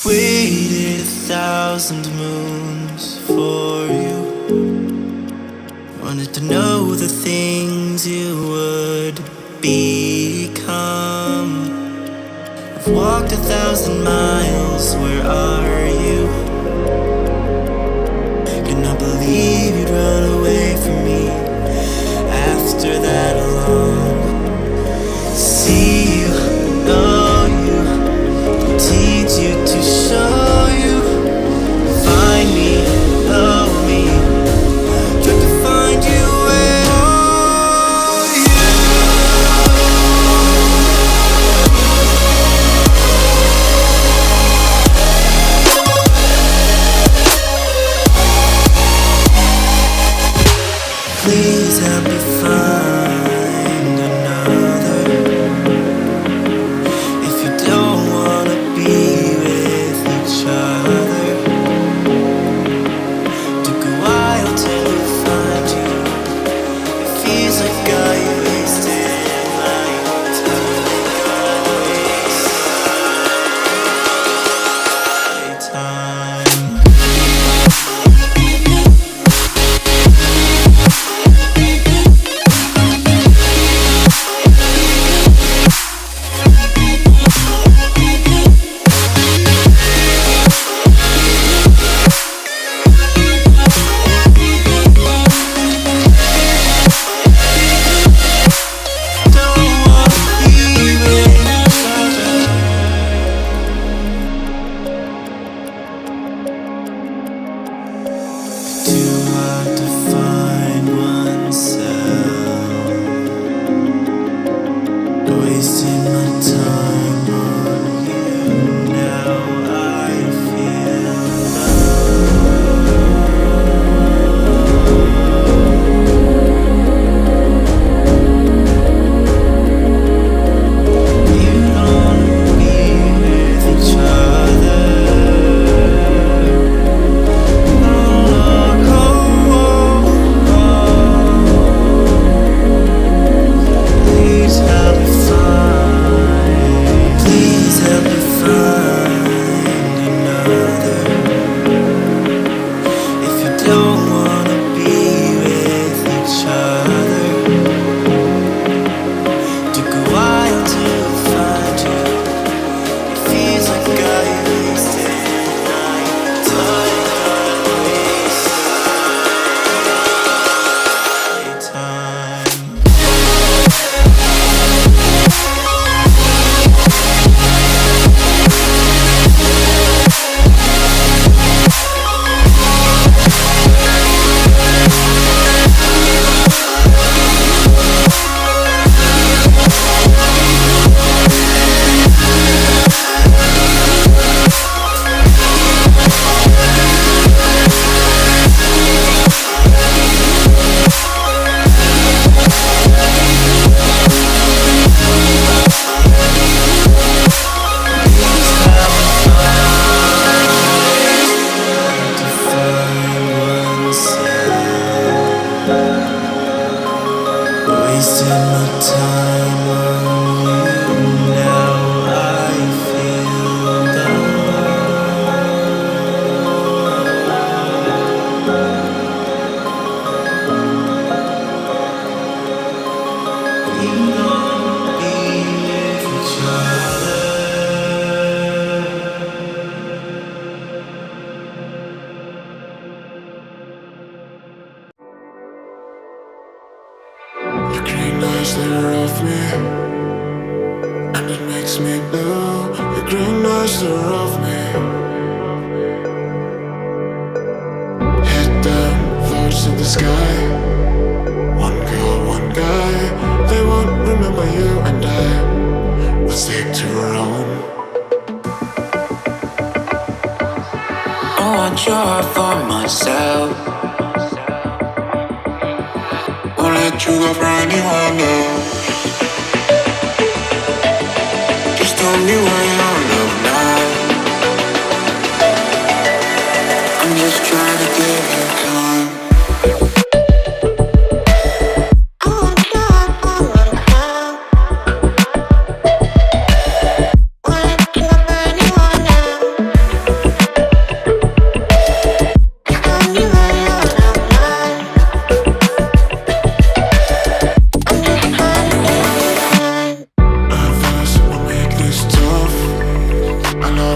Waited 1,000 moons for you. Wanted to know the things you would become. I've walked 1,000 miles, where are you? Cannot believe you'd run away from me after that long. See you, know you, teach you to show you. Find me, love me, try to find you where please help me find another. If you don't wanna be with each other, took a while till we find you. It feels like I wasted my time. Too hard to find oneself. Wasting my time on you. Now I feel you don't be with each other. Please help me find another. If you don't wanna be with each other, took a while to find you. It feels like I wasted my time. Wasted my time on you. Now I feel down. You don't be with each other. The green eyes stare off me, and it makes me blue. The green eyes stare off me. Hit them, voice in the sky. One girl, one guy. They won't remember you, and I will stick to our own. I want your heart for myself. Won't let you go for anyone else. Just tell me where your love now. I'm just trying to give you time.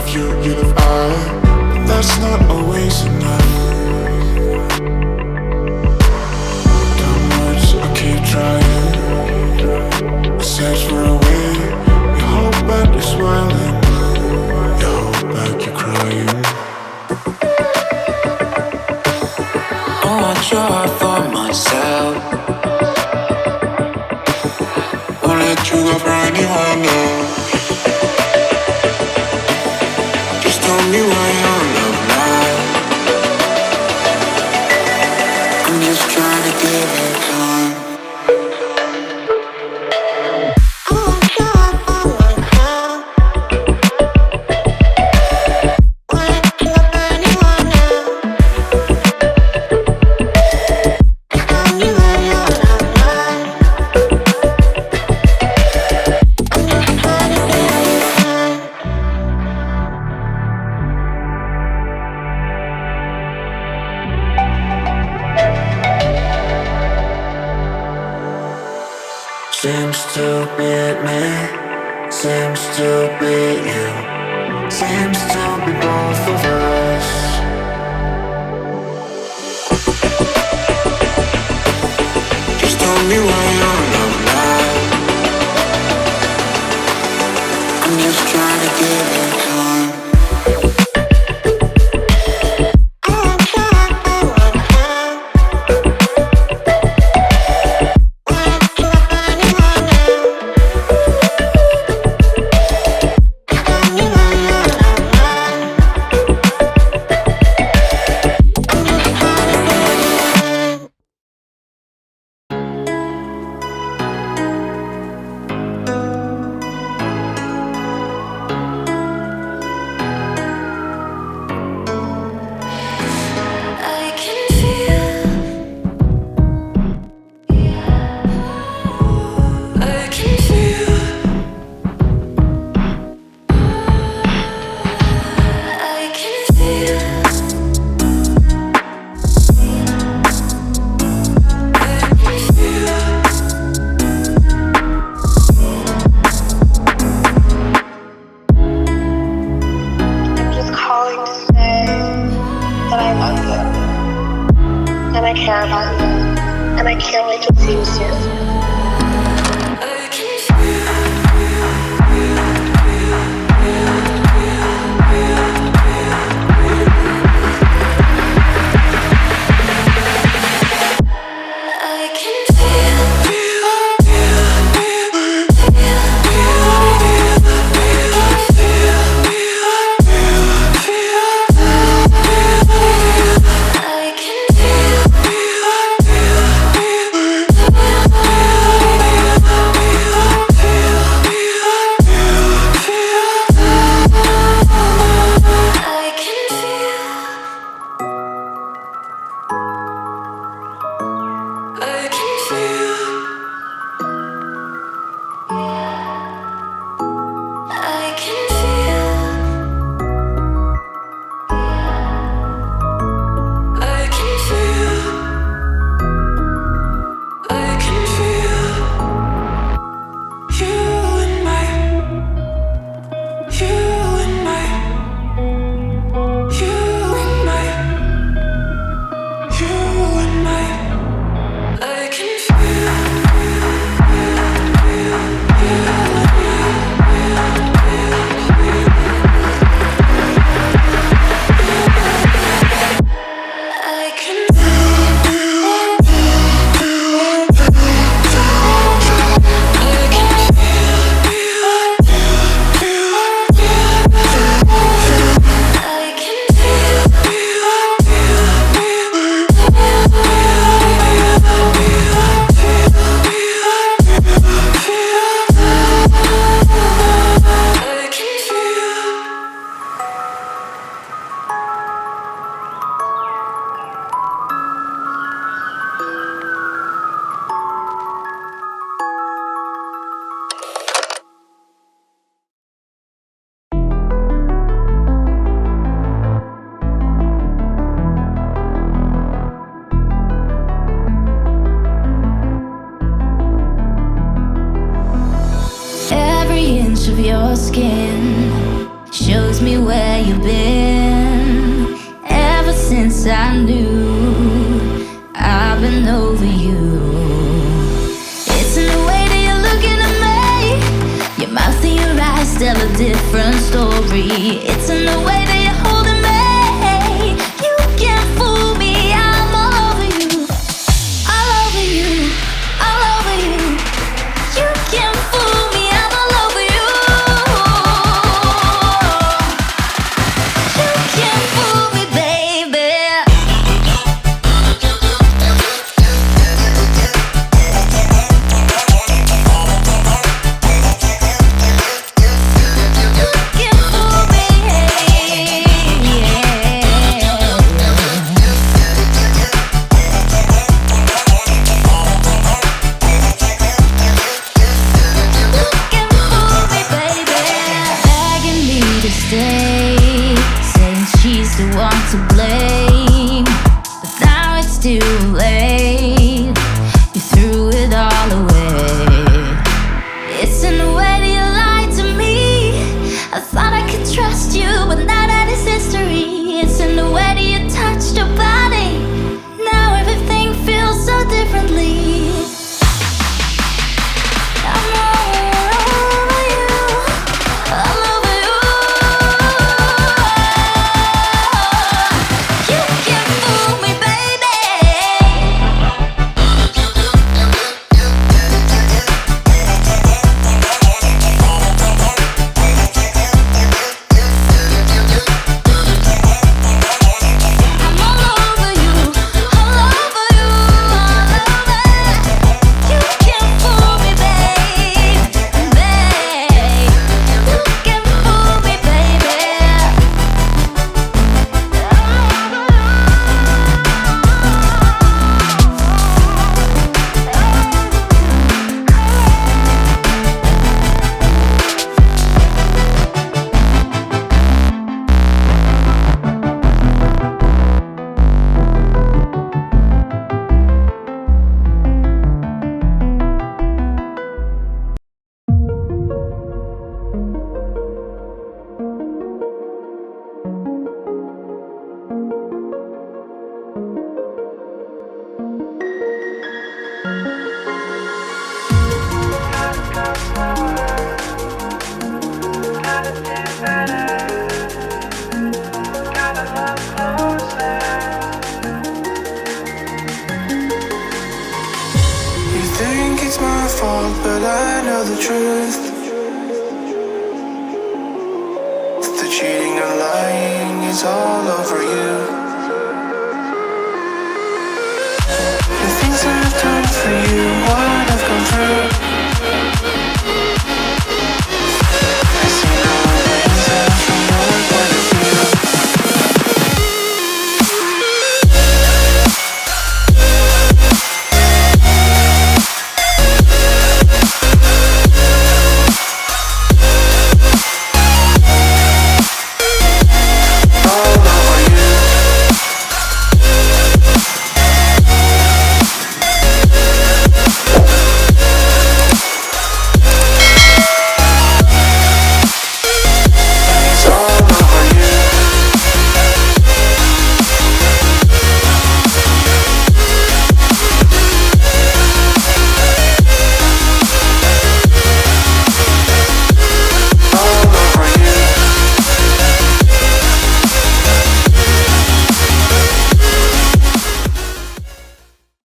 love you, you love I. But that's not always enough. Downwards, I keep trying. I search for a way. You hold back, you're smiling. You hold back, you're crying. Oh, I try for myself. Won't let you go for anyone else. Just tell me why your love lies. I'm just trying to give it time. Seems to be me, seems to be you, seems to be both of us. Just tell me why your love lies. I'm just trying to give it time. And I care about you, and I can't wait to see you soon. Your skin shows ask me where you've been. Ever since I knew I've been over you. It's in the way that you're looking at me. Your mouth and your eyes tell a different story. It's in the way that you're holding me. You can't fool me. I'm all over you. All over you. All over you. You can't fool me. I'm all over you. You can't fool me, baby. Stay, saying she's the one to blame, but now it's too late. You threw it all away. It's in the way that you lied to me. I thought I could trust you, but now that is history. It's in the way that you touched your body. Now everything feels so differently. I'm all over you, all over you. You can't fool me, baby. I'm all over you, all over you, all over. You can't fool me, babe, babe. You can't fool me, baby. You think it's my fault, but I know the truth. The cheating and lying is all over you. The things I've done for you, what I've gone through.